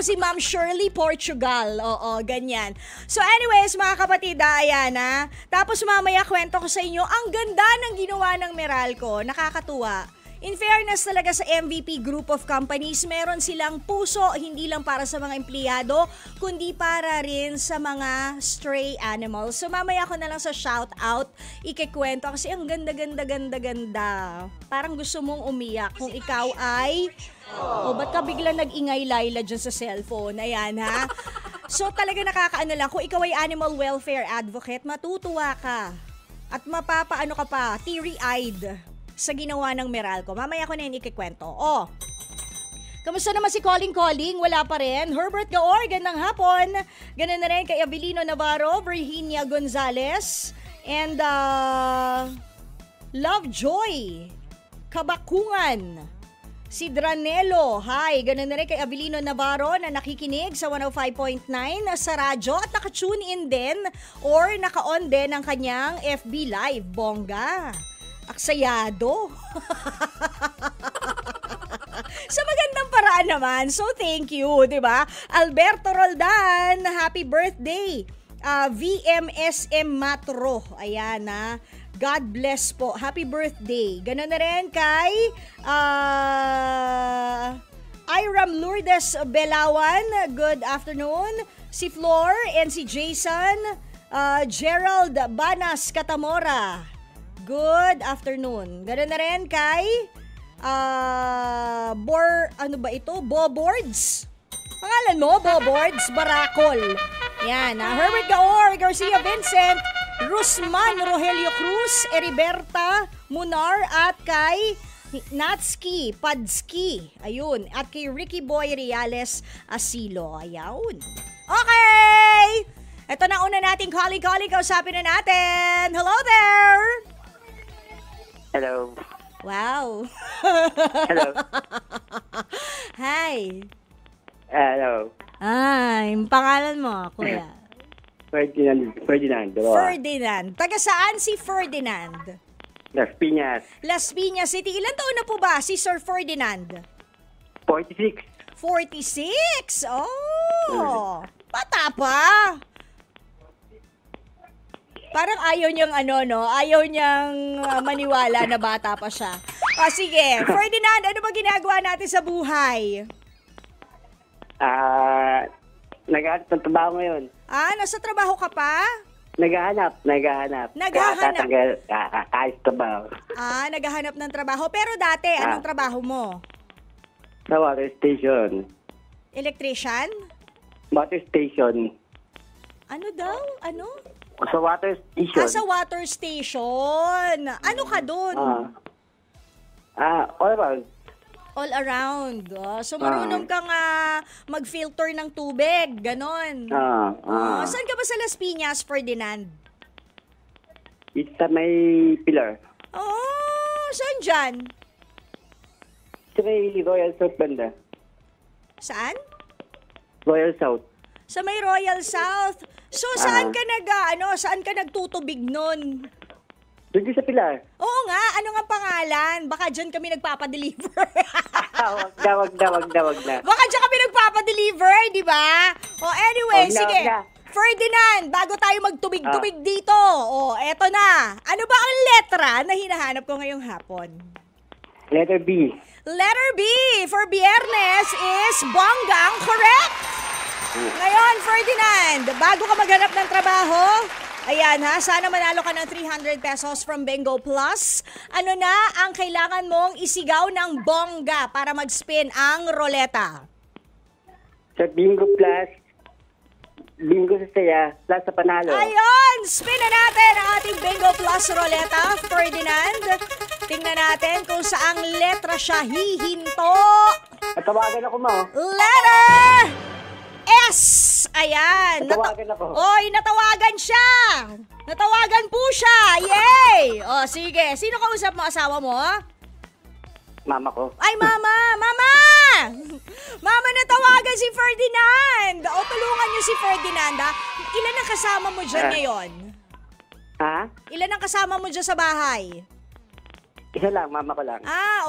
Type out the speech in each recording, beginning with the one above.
Si Ma'am Shirley Portugal. Oo, ganyan. So anyways, mga kapatid, ayan ha. Tapos mamaya kwento ko sa inyo, ang ganda ng ginawa ng Meralco. Nakakatuwa. In fairness talaga sa MVP Group of Companies, meron silang puso, hindi lang para sa mga empleyado, kundi para rin sa mga stray animals. So mamaya ko na lang sa shoutout, ikikwento kasi ang ganda. Parang gusto mong umiyak kung ikaw ay... ba't ka bigla nag-ingay, Laila, dyan sa cellphone? Ayan, ha? So, talaga nakakaano lang. Kung ikaw ay animal welfare advocate, matutuwa ka. At mapapaano ka pa, teary-eyed sa ginawa ng Meralco. Mamaya ko na yun ikikwento. Kamusta naman si Calling? Wala pa rin. Herbert Gaor, gandang hapon. Ganun na rin kay Abilino Navarro, Virginia Gonzalez, and Lovejoy Kabakungan. Si Dranelo, hi. Ganun na rin kay Abilino Navarro na nakikinig sa 105.9 sa radyo at naka-tune in din or naka-on din ang kanyang FB Live. Bongga. Aksayado. Sa magandang paraan naman. So, thank you, di ba? Alberto Roldan, happy birthday. VMSM Matro. Ayan, ha. God bless po. Happy birthday. Ganun na rin kay Iram Lourdes Belawan. Good afternoon. Si Flor and si Jason. Gerald Banas Catamora. Good afternoon. Ganun na rin kay Boboards. Pangalan mo? Boboards Baracol. Yan. Herbert Gaor, Garcia Vincent, Rusman Rogelio Cruz, Eriberta Munar at kay Natski Padski. Ayun. At kay Ricky Boy Reales Asilo. Ayun. Okay! Ito na una nating calling. Kausapin na natin. Hello there! Hello. Wow. Hello. Hi. Hello. Ay, pangalan mo, kuya? Ferdinand. Ferdinand. Taga saan si Ferdinand? Las Piñas. Las Piñas City. Ilan taon na po ba si Sir Ferdinand? 46. 46? Oh, bata pa. Parang ayaw niyang ayaw niyang maniwala na bata pa siya. Sige, Ferdinand, ano ba ginagawa natin sa buhay? Naghahanap ng trabaho ngayon. Nasa trabaho ka pa? Naghahanap. Kakayos trabaho. Naghahanap ng trabaho. Pero dati, anong trabaho mo? Sa water station. Electrician? Water station. Ano daw? Ano? Sa water station. Sa water station. Ano ka dun? All around. All around. So, marunong kang mag-filter ng tubig. Ganon. Saan ka ba sa Las Piñas, Ferdinand? It's sa may pillar. Saan dyan? Sa may Royal South banda. Saan? Royal South. Sa may Royal South. So, saan ka nagtutubig nun? Doon sa pilar. Oo nga, ano nga pangalan? Baka dyan kami nagpapadeliver. Wag na. Baka dyan kami nagpapadeliver, di ba? Anyway, sige. Ferdinand, bago tayo magtubig-tubig dito. Eto na. Ano ba ang letra na hinahanap ko ngayong hapon? Letter B. Letter B for Biyernes is bonggang correct. Ngayon, Ferdinand, bago ka maghanap ng trabaho, ayan sana manalo ka ng 300 pesos from Bingo Plus. Ano na ang kailangan mong isigaw ng bongga para mag-spin ang roleta? Sa Bingo Plus, Bingo sa saya, plus sa panalo. Ayun! Spin na natin ang ating Bingo Plus roleta, Ferdinand. Tingnan natin kung saang letra siya hihinto. Natawagan ako mo. Letter S! Ayan! Natawagan ako. Natawagan siya! Natawagan po siya! Yay! Sige. Sino kausap mo? Asawa mo? Mama ko. Ay, mama! Mama! Mama, natawagan si Ferdinand! Tulungan niyo si Ferdinand, ha? Ilan ang kasama mo dyan ngayon? Ha? Ilan ang kasama mo dyan sa bahay? Isa lang, mama ko lang.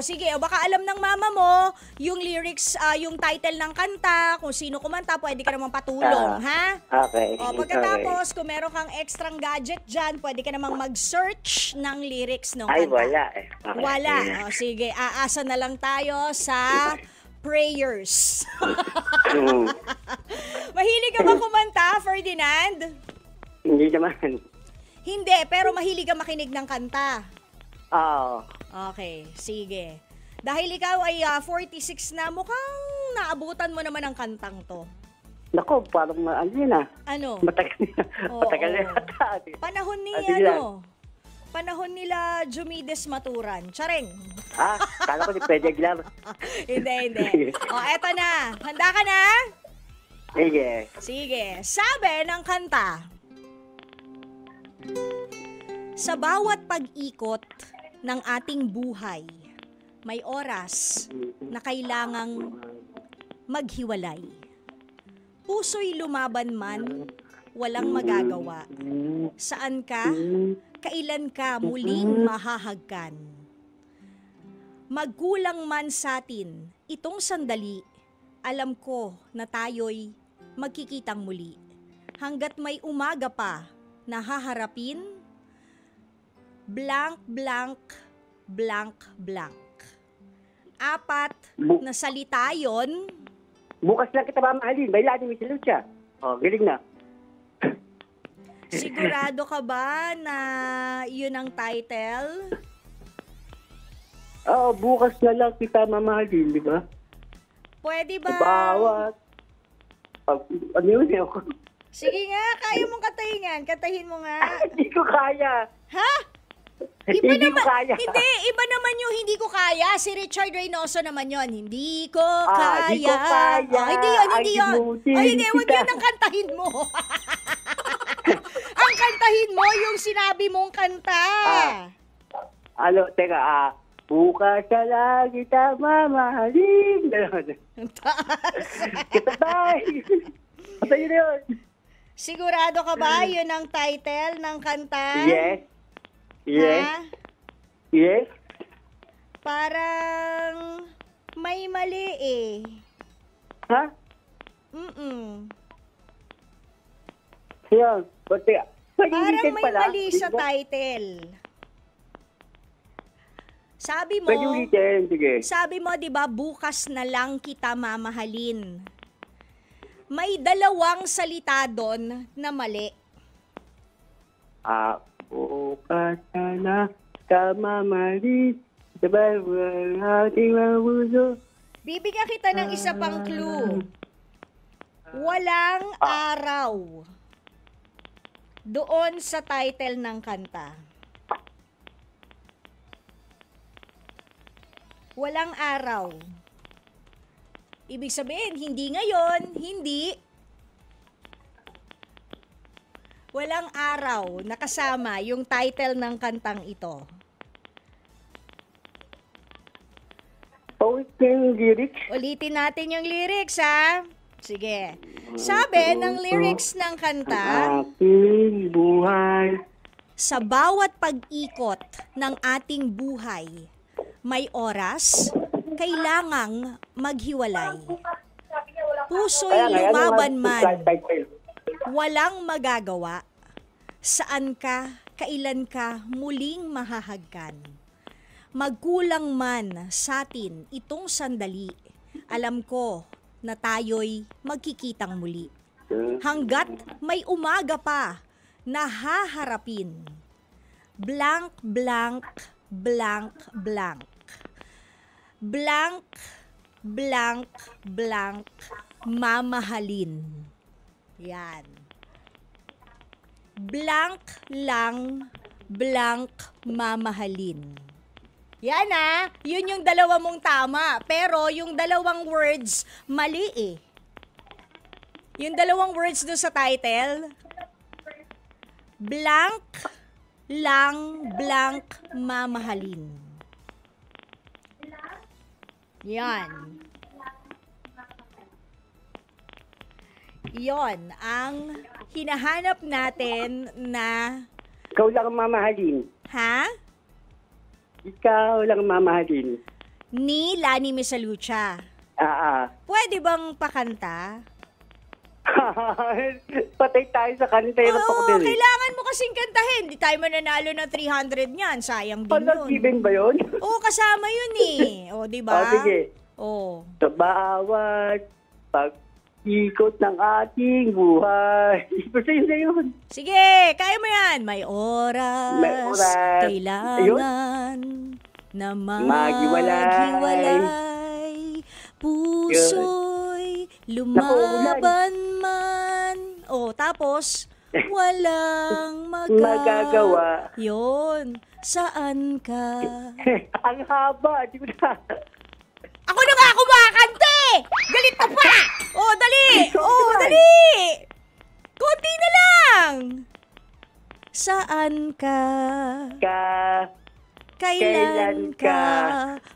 Sige. O baka alam ng mama mo yung lyrics, yung title ng kanta, kung sino kumanta, pwede ka namang patulong, ha? Okay. O pagkatapos, kung meron kang extrang gadget dyan, pwede ka namang mag-search ng lyrics ng kanta. Ay, wala eh. Okay. Wala. O sige, aasa na lang tayo sa prayers. Mahilig ka ba kumanta, Ferdinand? Hindi naman. Hindi, pero mahilig ka makinig ng kanta. Oo. Okay, sige. Dahil ikaw ay 46 na, mukhang naabutan mo naman ang kantang to. Nako, parang ano yun ah. Ano? Matagal na. Matagal na yata. Panahon ni panahon nila Jumides Maturan. Charing. Kala ko ni Pwede Glam. Hindi. Eto na. Handa ka na? Sige. Sige. Sabi ng kanta, sa bawat pag-ikot ng ating buhay, may oras na kailangang maghiwalay. Puso'y lumaban man, walang magagawa. Saan ka? Kailan ka muling mahahagkan? Magkulang man sa'tin itong sandali, alam ko na tayo'y magkikitang muli. Hanggat may umaga pa na haharapin, blank, blank, blank, blank. 4 na salita yon. Bukas lang kita mamahalin. Bailanin mo si Lucia. Galing na. Sigurado ka ba na yun ang title? Bukas na lang kita mamahalin, di ba? Pwede ba? Bawat. Ano yun ako? Sige nga, kaya mong katahingan. Katahin mo nga. Hindi ko kaya. Ha? Hindi ko kaya. Hindi, iba naman yung hindi ko kaya. Si Richard Reynoso naman yon. Hindi ko kaya. Hindi ko kaya. Hindi yun. Hindi, wag yun ang kantahin mo. Ang kantahin mo yung sinabi mong kanta. Teka, bukas na lang kita mamahalin. Ang taas. Kita tayo. Basta yun yun. Sigurado ka ba yun ang title ng kanta? Yes. Ha? Yes. Parang may mali eh. Ha? Yan. Parang may mali sa title. Sabi mo, pwede ulitin, sige. Sabi mo, 'di ba, bukas na lang kita mamahalin. May 2 salita doon na mali. Bukas na lang kita mamahalin. Sabay ang ating mga puso. Bibigyan kita ng isa pang clue. Walang araw doon sa title ng kanta. Walang araw. Ibig sabihin, hindi ngayon, hindi. Walang araw nakasama yung title ng kantang ito. Ulitin lyrics. Ulitin natin yung lyrics, ha? Sige. Sabi ng lyrics ng kanta, ating buhay. sa bawat pag-ikot ng ating buhay, may oras, kailangang maghiwalay. Puso'y lumaban man, walang magagawa. Saan ka, kailan ka muling mahahagkan? Magkulang man sa'tin itong sandali, alam ko na tayo'y magkikitang muli. Hanggat may umaga pa na haharapin. Blank, blank, blank, blank. Blank, blank, blank, mamahalin. Yan. Blank lang, blank, mamahalin. Yan yun yung 2 mong tama. Pero yung 2 words, mali eh. Yung 2 words doon sa title, blank lang, blank, mamahalin. Yan. Yon ang hinahanap natin na... Ikaw lang ang mamahalin. Ha? ikaw lang mamahalin. Ni Lani Misalucha. Pwede bang pakanta? Patay tayo sa kanta yung Oo, din. kailangan mo kasing kantahin. Di tayo mananalo ng 300 niyan. Sayang din yun. Given ba yun? Oo, kasama yun eh. O, di ba? Sige. Oo. Sa bawat pag-ikot ng ating buhay. Basta yun na yun. Sige, kaya mo yan. May oras. Kailangan na maghiwalay. Puso'y lumaban man. O, tapos, walang magagawa. Yun. Saan ka? Ang haba. Di ko na. Ako na nga kumakanta eh! Galit ka pa! Oh, dali! Oh, dali! Kunti na lang! Saan ka? Kailan ka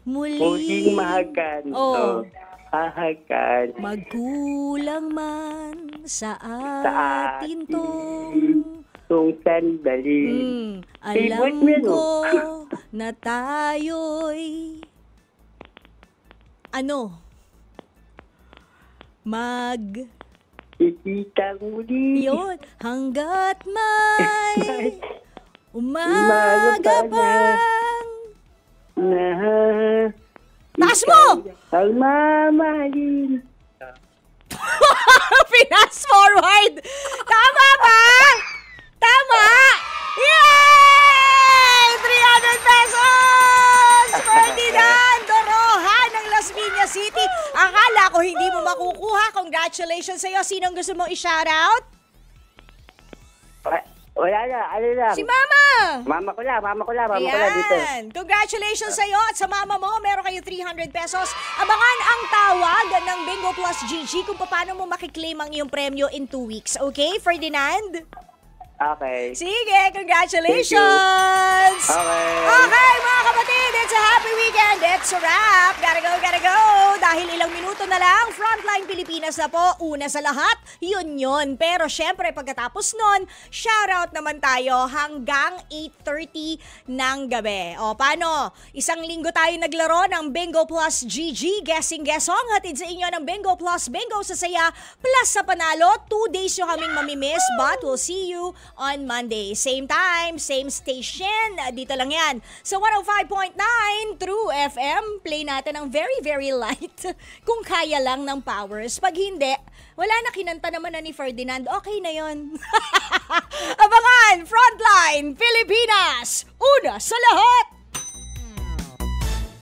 muling mahagan? Oh. Hahagan. Magkulang man sa atin tong sandali. Alam ko na tayo'y Ikitang muli. Yun, hanggat may umaga pang taas mo! Ang mamahalin. Fast forward! Tama ba? Tama! Yay! 300 pesos! Ferdinand Doroha ng Las Piñas City. Akala ko hindi mo makukuha. Congratulations sa'yo. Sinong gusto mong i-shoutout? Wala na, ano lang. Si Mama! Mama ko lang dito. Ayan. Congratulations sa'yo at sa mama mo. Meron kayo 300 pesos. Abangan ang tawag ng Bingo Plus GG kung paano mo makiklaim ang iyong premyo in 2 weeks. Okay, Ferdinand? Okay. Sige, congratulations! Okay, mga kapatid, it's a happy weekend. It's a wrap. Gotta go. Dahil ilang minuto na lang, Frontline Pilipinas na po. Una sa lahat, yun. Pero syempre, pagkatapos nun, shoutout naman tayo hanggang 8:30 ng gabi. O, paano? Isang linggo tayo naglaro ng Bingo Plus GG. Guessing Guessong. Hatid sa inyo ng Bingo Plus Bingo sa saya. Plus sa panalo, 2 days nyo kaming mamimiss. But we'll see you on Monday. Same time, same station. Dito lang yan. Sa 105.9 True FM, play natin ang very, very light. Kung kaya lang ng powers. Pag hindi, wala na, kinanta naman na ni Ferdinand. Okay na yon. Abangan, Frontline Pilipinas! Una sa lahat!